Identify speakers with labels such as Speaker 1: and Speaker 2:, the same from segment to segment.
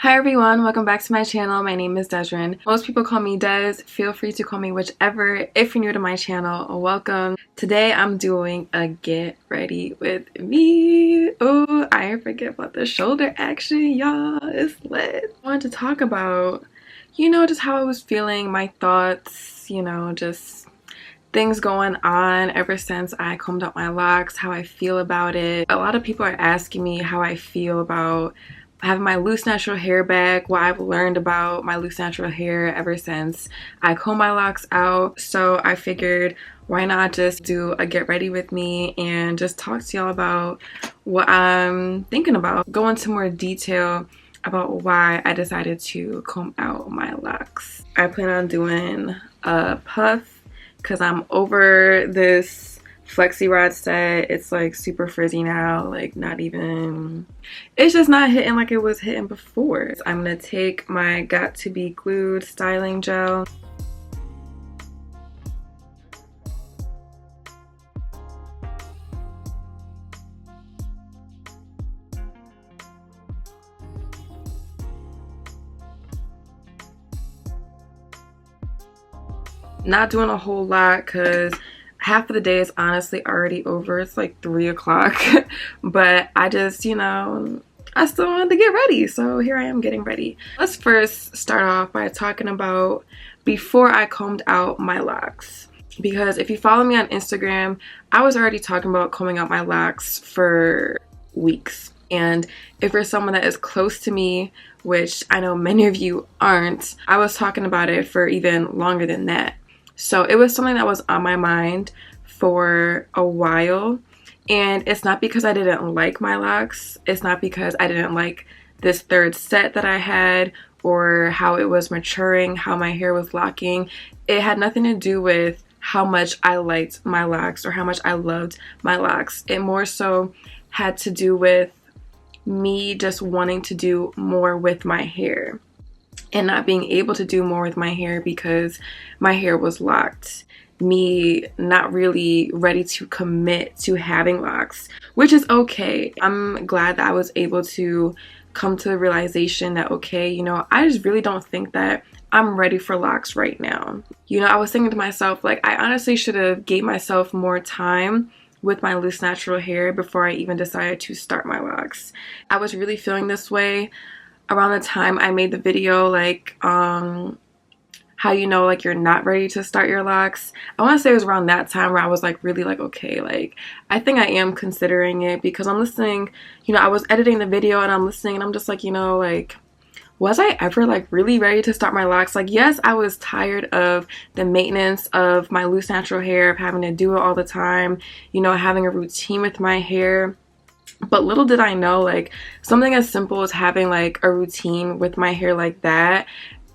Speaker 1: Hi everyone, welcome back to my channel. My name is DESZREN. Most people call me Des. Feel free to call me whichever. If you're new to my channel, welcome. Today I'm doing a get ready with me. Oh, I forget about the shoulder action, y'all. It's lit. I wanted to talk about, just how I was feeling, my thoughts, just things going on ever since I combed out my locks, how I feel about it. A lot of people are asking me how I feel about having my loose natural hair back, what I've learned about my loose natural hair ever since I comb my locks out. So I figured, why not just do a get ready with me and just talk to y'all about what I'm thinking about. Go into more detail about why I decided to comb out my locks. I plan on doing a puff because I'm over this flexi rod set. It's like super frizzy now, like not even, it's just not hitting like it was hitting before. So I'm gonna take my Got To Be Glued styling gel. Not doing a whole lot because half of the day is honestly already over. It's like 3 o'clock, but I just, I still wanted to get ready. So here I am getting ready. Let's first start off by talking about before I combed out my locks. Because if you follow me on Instagram, I was already talking about combing out my locks for weeks. And if you're someone that is close to me, which I know many of you aren't, I was talking about it for even longer than that. So it was something that was on my mind for a while, and it's not because I didn't like my locks. It's not because I didn't like this third set that I had or how it was maturing, how my hair was locking. It had nothing to do with how much I liked my locks or how much I loved my locks. It more so had to do with me just wanting to do more with my hair and not being able to do more with my hair because my hair was locked. Me not really ready to commit to having locks, which is okay. I'm glad that I was able to come to the realization that, okay, I just really don't think that I'm ready for locks right now. I was thinking to myself, like, I honestly should have gave myself more time with my loose natural hair before I even decided to start my locks. I was really feeling this way around the time I made the video, like, how like you're not ready to start your locks. I want to say it was around that time where I was like really like, okay, like I think I am considering it, because I'm listening, I was editing the video and I'm listening and I'm just like, like, was I ever like really ready to start my locks? Like, yes, I was tired of the maintenance of my loose natural hair, of having to do it all the time, having a routine with my hair. But little did I know, like, something as simple as having like a routine with my hair like that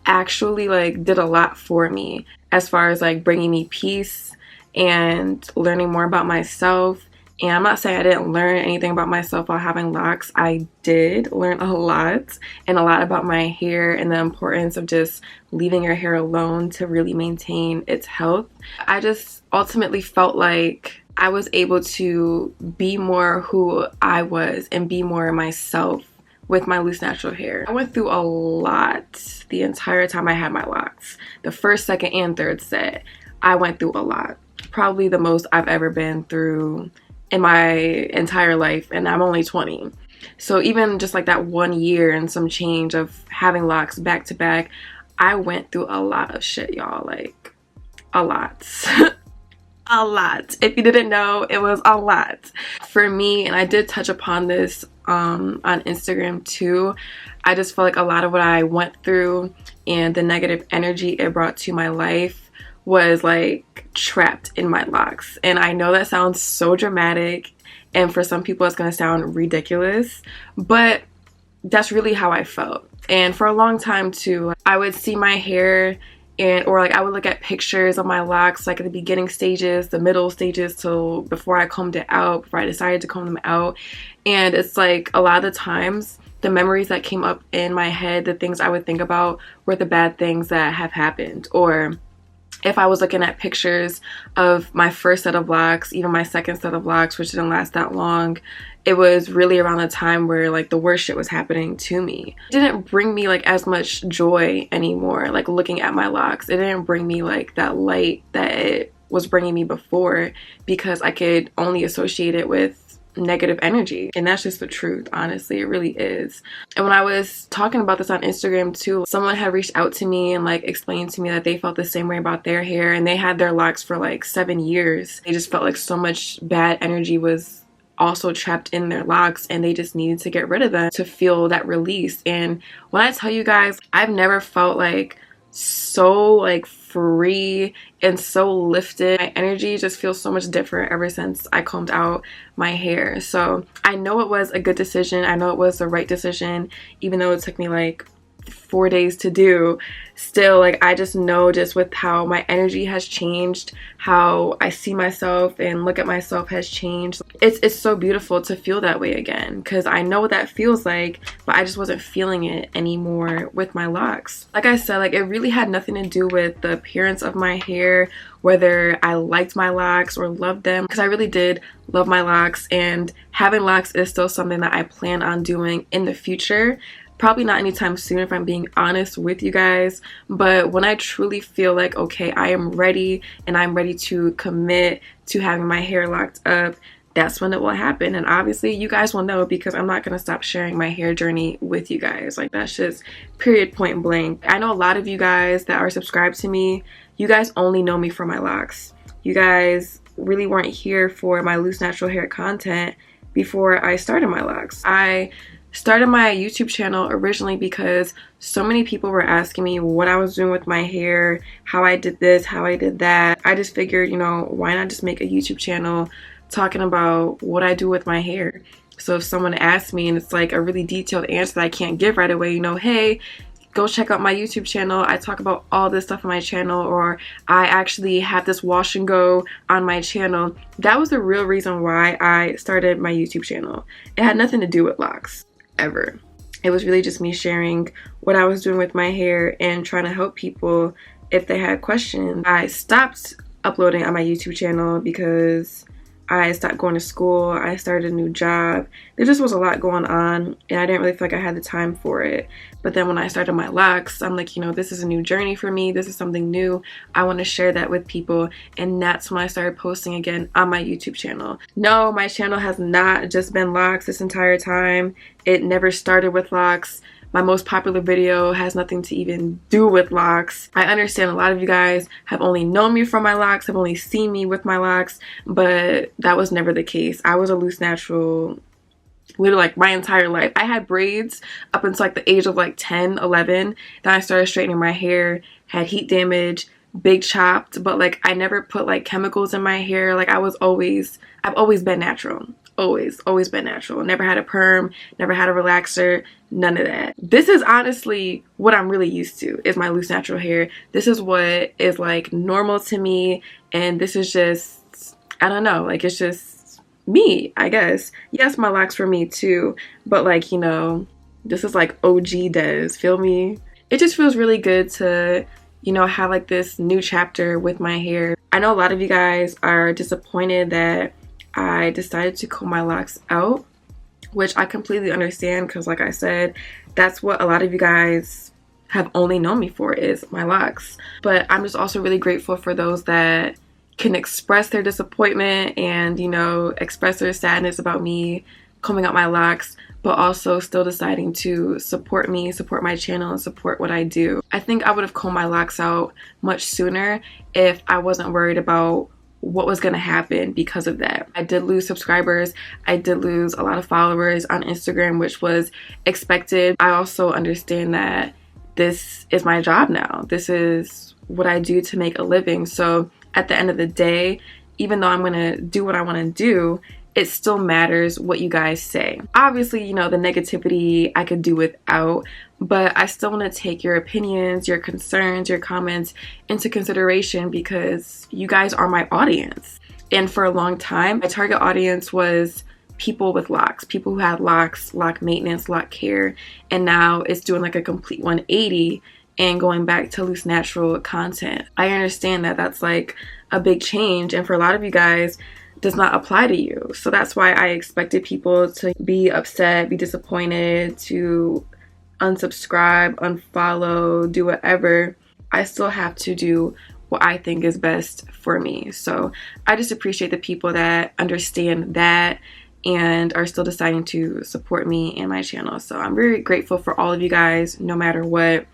Speaker 1: actually like did a lot for me as far as like bringing me peace and learning more about myself. And I'm not saying I didn't learn anything about myself while having locks. I did learn a lot, and a lot about my hair and the importance of just leaving your hair alone to really maintain its health. I just ultimately felt like I was able to be more who I was and be more myself with my loose natural hair. I went through a lot the entire time I had my locks. The first, second, and third set, I went through a lot. Probably the most I've ever been through in my entire life, and I'm only 20. So even just like that 1 year and some change of having locks back to back, I went through a lot of shit, y'all. Like, a lot. A lot. If you didn't know, it was a lot for me. And I did touch upon this on Instagram too. I just felt like a lot of what I went through and the negative energy it brought to my life was like trapped in my locks. And I know that sounds so dramatic, and for some people it's going to sound ridiculous, but that's really how I felt. And for a long time too, I would see my hair or like I would look at pictures of my locks, like at the beginning stages, the middle stages, till before I combed it out, before I decided to comb them out. And it's like a lot of the times the memories that came up in my head, the things I would think about were the bad things that have happened, or if I was looking at pictures of my first set of locks, even my second set of locks, which didn't last that long, it was really around the time where like the worst shit was happening to me. It didn't bring me like as much joy anymore, like looking at my locks. It didn't bring me like that light that it was bringing me before, because I could only associate it with negative energy. And that's just the truth, honestly. It really is. And when I was talking about this on Instagram too, someone had reached out to me and like explained to me that they felt the same way about their hair, and they had their locks for like 7 years. They just felt like so much bad energy was also trapped in their locks, and they just needed to get rid of them to feel that release. And when I tell you guys, I've never felt like so like free and so lifted. My energy just feels so much different ever since I combed out my hair. So I know it was a good decision. I know it was the right decision, even though it took me like 4 days to do. Still, like, I just know, just with how my energy has changed, how I see myself and look at myself has changed. It's so beautiful to feel that way again, because I know what that feels like, but I just wasn't feeling it anymore with my locks. Like I said, like, it really had nothing to do with the appearance of my hair, whether I liked my locks or loved them, because I really did love my locks, and having locks is still something that I plan on doing in the future. Probably not anytime soon, if I'm being honest with you guys, but when I truly feel like, okay, I am ready and I'm ready to commit to having my hair locked up, that's when it will happen. And obviously you guys will know, because I'm not going to stop sharing my hair journey with you guys. Like, that's just period, point blank. I know a lot of you guys that are subscribed to me, you guys only know me for my locks. You guys really weren't here for my loose natural hair content before I started my locks. I started my YouTube channel originally because so many people were asking me what I was doing with my hair, how I did this, how I did that. I just figured, you know, why not just make a YouTube channel talking about what I do with my hair? So if someone asks me and it's like a really detailed answer that I can't give right away, you know, hey, go check out my YouTube channel. I talk about all this stuff on my channel, or I actually have this wash and go on my channel. That was the real reason why I started my YouTube channel. It had nothing to do with locks. Ever. It was really just me sharing what I was doing with my hair and trying to help people if they had questions. I stopped uploading on my YouTube channel because I stopped going to school. I started a new job. There just was a lot going on, and I didn't really feel like I had the time for it. But then when I started my locks, I'm like, you know, this is a new journey for me. This is something new. I want to share that with people. And that's when I started posting again on my YouTube channel. No, my channel has not just been locks this entire time. It never started with locks. My most popular video has nothing to even do with locks. I understand a lot of you guys have only known me from my locks, have only seen me with my locks, but that was never the case. I was a loose natural literally like my entire life. I had braids up until like the age of like 10, 11. Then I started straightening my hair, had heat damage, big chopped, but like I never put like chemicals in my hair. Like I've always been natural. Always been natural. Never had a perm, never had a relaxer, none of that. This is honestly what I'm really used to, is my loose natural hair. This is what is like normal to me, and this is just, I don't know, like it's just me, I guess. Yes, my locks for me too, but like, you know, this is like OG Des, feel me? It just feels really good to, you know, have like this new chapter with my hair. I know a lot of you guys are disappointed that I decided to comb my locks out, which I completely understand, because like I said, that's what a lot of you guys have only known me for, is my locks. But I'm just also really grateful for those that can express their disappointment and, you know, express their sadness about me combing out my locks, but also still deciding to support me, support my channel, and support what I do. I think I would have combed my locks out much sooner if I wasn't worried about what was going to happen because of that. I did lose subscribers. I did lose a lot of followers on Instagram, which was expected. I also understand that this is my job now. This is what I do to make a living. So at the end of the day, even though I'm going to do what I want to do, it still matters what you guys say. Obviously, you know, the negativity I could do without, but I still want to take your opinions, your concerns, your comments into consideration, because you guys are my audience. And for a long time, my target audience was people with locks, people who had locks, lock maintenance, lock care, and now it's doing like a complete 180, and going back to loose natural content. I understand that that's like a big change, and for a lot of you guys does not apply to you. So that's why I expected people to be upset, be disappointed, to unsubscribe, unfollow, do whatever. I still have to do what I think is best for me. So I just appreciate the people that understand that and are still deciding to support me and my channel. So I'm very grateful for all of you guys, no matter what.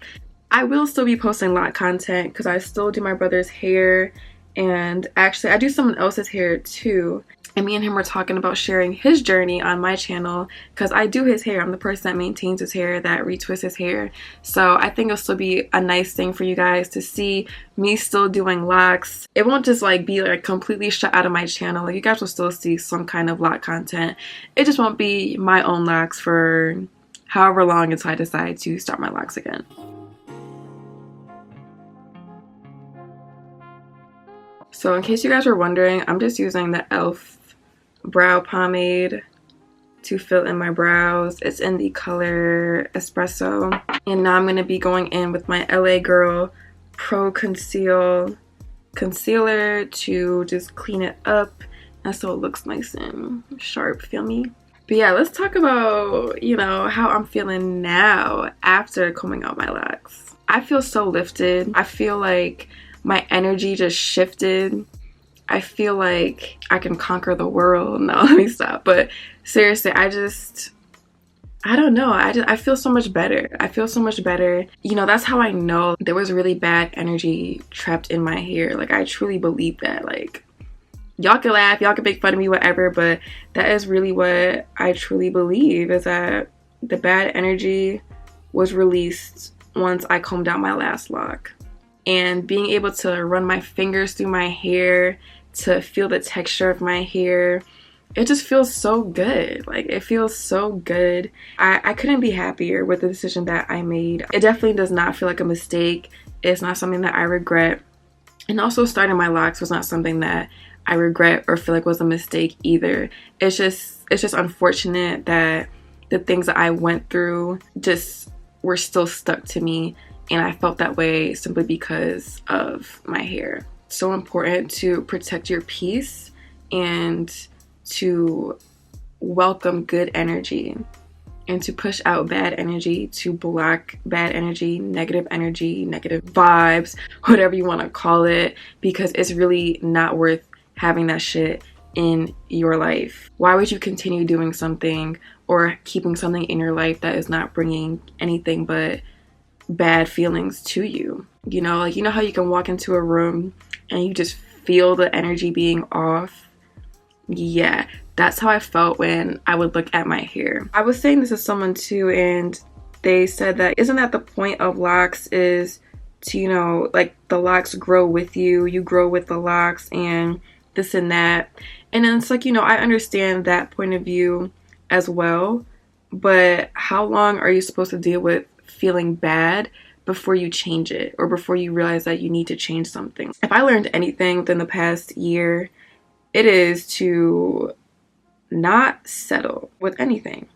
Speaker 1: I will still be posting LOC content because I still do my brother's hair, and actually I do someone else's hair too. And me and him were talking about sharing his journey on my channel because I do his hair. I'm the person that maintains his hair, that retwists his hair. So I think it'll still be a nice thing for you guys to see me still doing LOCs. It won't just like be like completely shut out of my channel. Like, you guys will still see some kind of LOC content. It just won't be my own LOCs for however long until I decide to start my LOCs again. So in case you guys were wondering, I'm just using the e.l.f. brow pomade to fill in my brows. It's in the color Espresso. And now I'm going to be going in with my LA Girl Pro Conceal concealer to just clean it up, and so it looks nice and sharp, feel me? But yeah, let's talk about, you know, how I'm feeling now after combing out my LOCs. I feel so lifted. I feel like my energy just shifted. I feel like I can conquer the world. No, let me stop. But seriously, I don't know. I feel so much better. I feel so much better. You know, that's how I know there was really bad energy trapped in my hair. Like, I truly believe that. Like, y'all can laugh, y'all can make fun of me, whatever, but that is really what I truly believe, is that the bad energy was released once I combed out my last lock. And being able to run my fingers through my hair, to feel the texture of my hair, it just feels so good. Like, it feels so good. I couldn't be happier with the decision that I made. It definitely does not feel like a mistake. It's not something that I regret. And also, starting my LOCs was not something that I regret or feel like was a mistake either. It's just unfortunate that the things that I went through just were still stuck to me. And I felt that way simply because of my hair. It's so important to protect your peace and to welcome good energy and to push out bad energy, to block bad energy, negative vibes, whatever you want to call it, because it's really not worth having that shit in your life. Why would you continue doing something or keeping something in your life that is not bringing anything but bad feelings to you? You know, like, you know how you can walk into a room and you just feel the energy being off? Yeah, that's how I felt when I would look at my hair. I was saying this to someone too, and they said that isn't that the point of LOCs, is to, you know, like, the LOCs grow with you, you grow with the LOCs and this and that. And then it's like, you know, I understand that point of view as well, but how long are you supposed to deal with feeling bad before you change it, or before you realize that you need to change something? If I learned anything within the past year, it is to not settle with anything.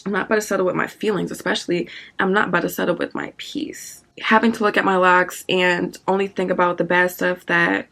Speaker 1: I'm not about to settle with my feelings, especially I'm not about to settle with my peace. Having to look at my LOCs and only think about the bad stuff that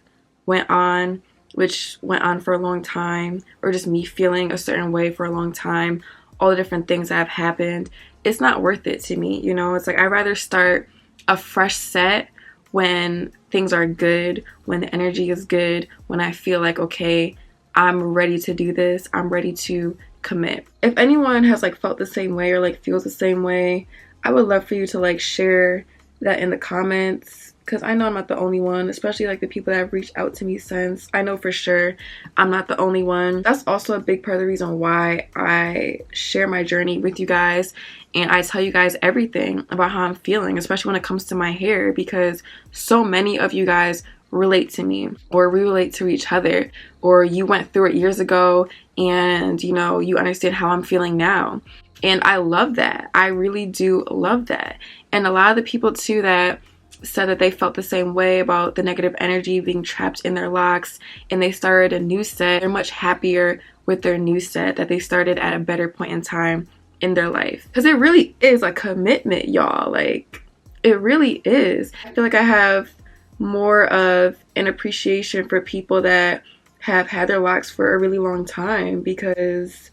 Speaker 1: went on, which went on for a long time, or just me feeling a certain way for a long time, all the different things that have happened, it's not worth it to me. You know, it's like, I'd rather start a fresh set when things are good, when the energy is good, when I feel like, okay, I'm ready to do this, I'm ready to commit. If anyone has like felt the same way or like feels the same way, I would love for you to like share that in the comments, because I know I'm not the only one, especially like the people that have reached out to me since. I know for sure I'm not the only one. That's also a big part of the reason why I share my journey with you guys, and I tell you guys everything about how I'm feeling, especially when it comes to my hair, because so many of you guys relate to me, or we relate to each other, or you went through it years ago and, you know, you understand how I'm feeling now. And I love that. I really do love that. And a lot of the people too that said that they felt the same way about the negative energy being trapped in their LOCs, and they started a new set, they're much happier with their new set, that they started at a better point in time in their life. Because it really is a commitment, y'all. Like, It really is. I feel like I have more of an appreciation for people that have had their locks for a really long time, because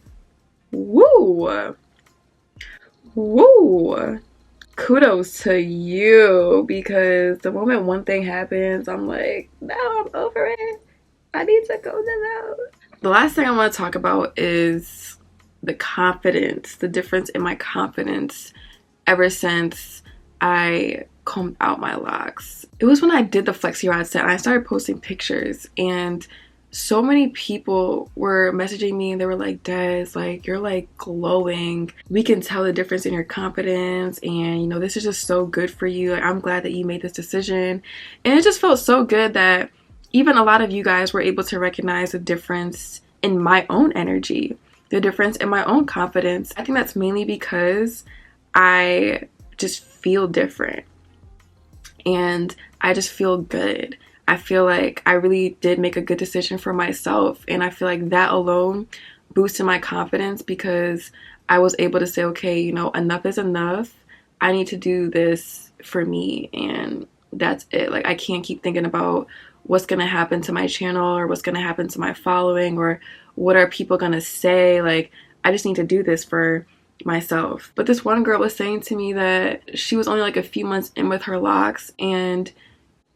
Speaker 1: woo, woo, kudos to you, because the moment one thing happens, I'm like, no, I'm over it. I need to go this out. The last thing I want to talk about is the confidence, the difference in my confidence ever since I combed out my locks. It was when I did the flexi rod set and I started posting pictures, and so many people were messaging me and they were like, Des, like, you're like glowing. We can tell the difference in your confidence, and you know, this is just so good for you. Like, I'm glad that you made this decision. And it just felt so good that even a lot of you guys were able to recognize the difference in my own energy, the difference in my own confidence. I think that's mainly because I just feel different and I just feel good. I feel like I really did make a good decision for myself, and I feel like that alone boosted my confidence, because I was able to say, okay, you know, enough is enough. I need to do this for me, and that's it. Like, I can't keep thinking about what's gonna happen to my channel or what's gonna happen to my following or what are people gonna say. Like, I just need to do this for myself. But this one girl was saying to me that she was only like a few months in with her locks, and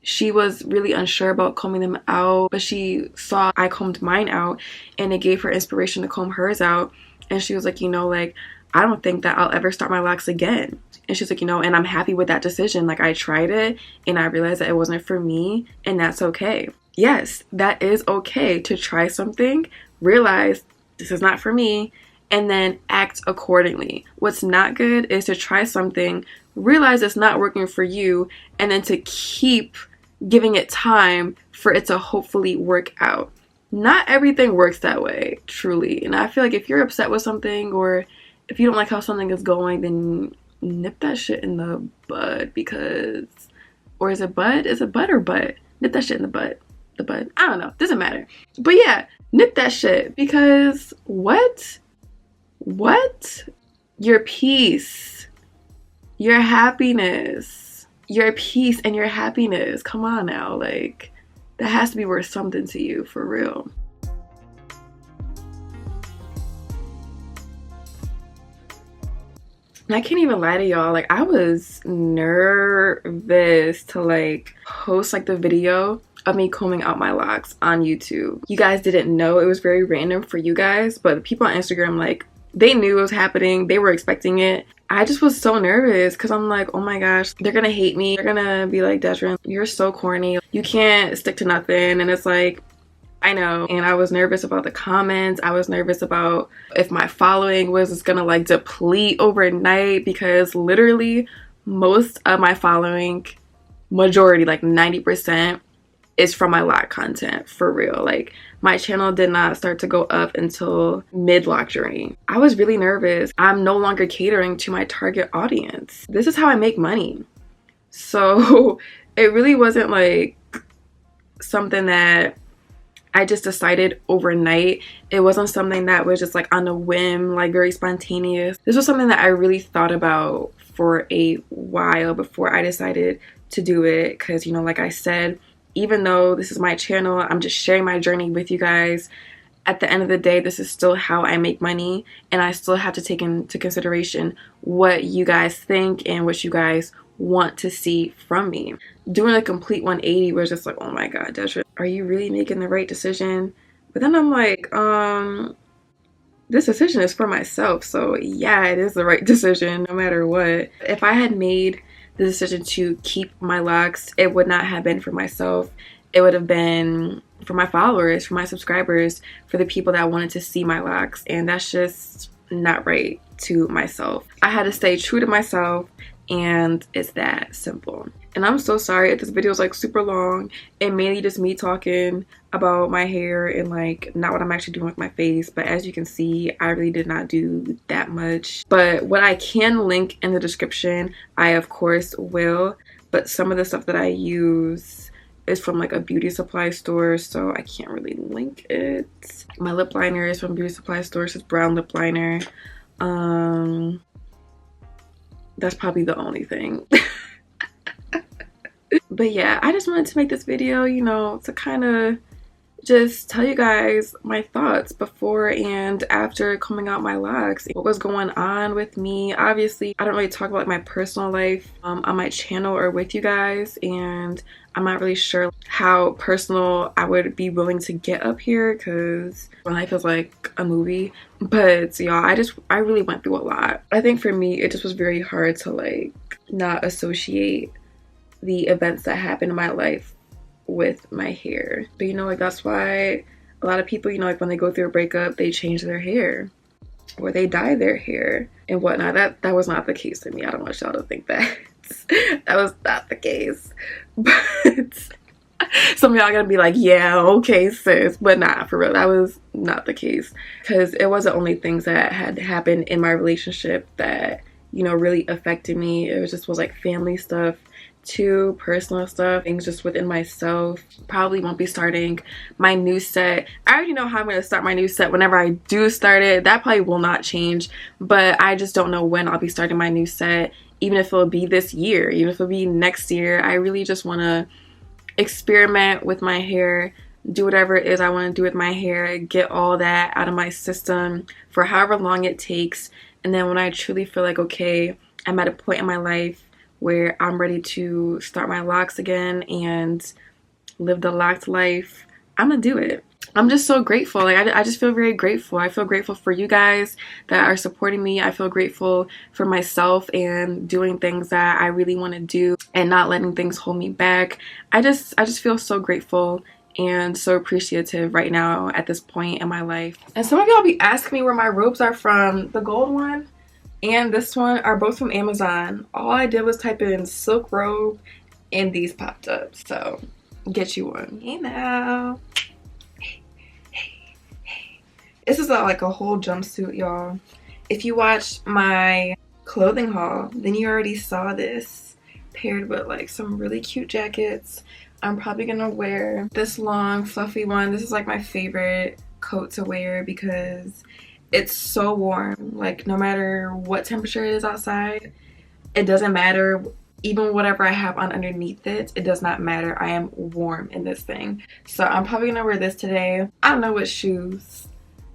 Speaker 1: she was really unsure about combing them out, but she saw I combed mine out and it gave her inspiration to comb hers out. And she was like, you know, like, I don't think that I'll ever start my locks again. And she's like, you know, and I'm happy with that decision. Like, I tried it and I realized that it wasn't for me, and that's okay. Yes, that is okay to try something, realize this is not for me, and then act accordingly. What's not good is to try something, realize it's not working for you, and then to keep giving it time for it to hopefully work out. Not everything works that way, truly. And I feel like if you're upset with something, or if you don't like how something is going, then nip that shit in the bud, because, or is it bud? Is it bud or butt? Nip that shit in the bud. The bud. I don't know. Doesn't matter. But yeah, nip that shit, because what? Your peace, your happiness, your peace and your happiness. Come on now. Like, that has to be worth something to you, for real. And I can't even lie to y'all, like, I was nervous to like post like the video of me combing out my locks on YouTube. You guys didn't know, it was very random for you guys, but the people on Instagram, like, they knew it was happening, they were expecting it. I just was so nervous because I'm like, oh my gosh, they're gonna hate me. They're gonna be like, DESZREN, you're so corny. You can't stick to nothing. And it's like, I know. And I was nervous about the comments. I was nervous about if my following was just gonna like deplete overnight, because literally most of my following, majority, like 90%, is from my lock content, for real. Like, my channel did not start to go up until mid-lock journey. I was really nervous. I'm no longer catering to my target audience. This is how I make money. So it really wasn't like something that I just decided overnight. It wasn't something that was just like on a whim, like very spontaneous. This was something that I really thought about for a while before I decided to do it, because, you know, like I said, even though this is my channel, I'm just sharing my journey with you guys. At the end of the day, this is still how I make money, and I still have to take into consideration what you guys think and what you guys want to see from me. Doing a complete 180 was just like, oh my god, DESZREN, are you really making the right decision? But then I'm like, this decision is for myself, so yeah, it is the right decision no matter what. If I had made the decision to keep my locks, it would not have been for myself. It would have been for my followers, for my subscribers, for the people that wanted to see my locks, and that's just not right to myself. I had to stay true to myself, and it's that simple. And I'm so sorry if this video is like super long and mainly just me talking about my hair and like not what I'm actually doing with my face. But as you can see, I really did not do that much. But what I can link in the description, I of course will. But some of the stuff that I use is from like a beauty supply store, so I can't really link it. My lip liner is from beauty supply store. It's brown lip liner. That's probably the only thing. But yeah, I just wanted to make this video, you know, to kind of just tell you guys my thoughts before and after coming out my locks, what was going on with me. Obviously, I don't really talk about my personal life on my channel or with you guys, and I'm not really sure how personal I would be willing to get up here because my life is like a movie. But y'all, I really went through a lot. I think for me, it just was very hard to like not associate the events that happened in my life with my hair. But you know, like that's why a lot of people, you know, like when they go through a breakup, they change their hair or they dye their hair and whatnot. That was not the case with me. I don't want y'all to think that that was not the case. But some of y'all gonna be like, yeah, okay, sis, but nah, for real, that was not the case, because it wasn't only things that had happened in my relationship that, you know, really affected me. It was like family stuff too, personal stuff, things just within myself. Probably won't be starting my new set. I already know how I'm going to start my new set whenever I do start it. That probably will not change, but I just don't know when I'll be starting my new set, even if it'll be this year, even if it'll be next year. I really just want to experiment with my hair, do whatever it is I want to do with my hair, get all that out of my system for however long it takes. And then when I truly feel like, okay, I'm at a point in my life where I'm ready to start my locks again and live the locked life, I'm gonna do it. I'm just so grateful. Like I just feel very grateful. I feel grateful for you guys that are supporting me. I feel grateful for myself and doing things that I really want to do and not letting things hold me back. I just feel so grateful and so appreciative right now at this point in my life. And some of y'all be asking me where my robes are from. The gold one and this one are both from Amazon. All I did was type in silk robe and these popped up. So get you one. Hey now. Hey. This is like a whole jumpsuit, y'all. If you watched my clothing haul, then you already saw this paired with like some really cute jackets. I'm probably gonna wear this long fluffy one. This is like my favorite coat to wear because it's so warm. Like no matter what temperature it is outside, it doesn't matter. Even whatever I have on underneath it, it does not matter. I am warm in this thing. So I'm probably gonna wear this today. I don't know what shoes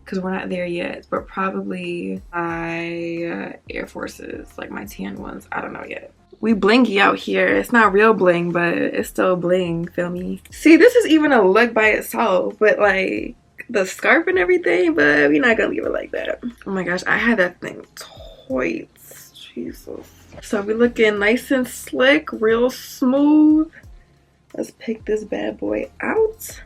Speaker 1: because we're not there yet, but probably my Air Forces, like my tan ones. I don't know yet. We blingy out here. It's not real bling, but it's still bling, feel me? See, this is even a look by itself, but like the scarf and everything, but we're not gonna leave it like that. Oh my gosh, I had that thing tight. Jesus. So we're looking nice and slick, real smooth. Let's pick this bad boy out.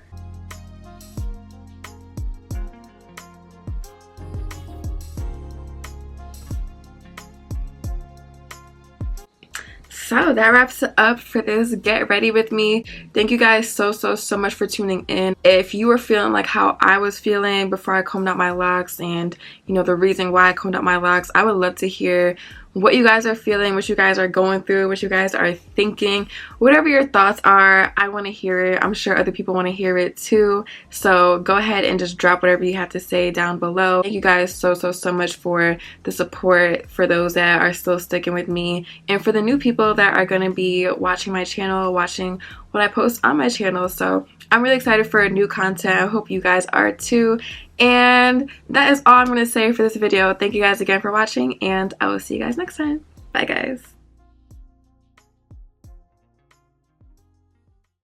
Speaker 1: So that wraps it up for this Get Ready With Me. Thank you guys so much for tuning in. If you were feeling like how I was feeling before I combed out my locks and, you know, the reason why I combed out my locks, I would love to hear what you guys are feeling, what you guys are going through, what you guys are thinking. Whatever your thoughts are, I want to hear it. I'm sure other people want to hear it too. So go ahead and just drop whatever you have to say down below. Thank you guys so much for the support, for those that are still sticking with me, and for the new people that are going to be watching my channel, watching what I post on my channel. So I'm really excited for new content. I hope you guys are too. And that is all I'm going to say for this video. Thank you guys again for watching, and I will see you guys next time. Bye guys.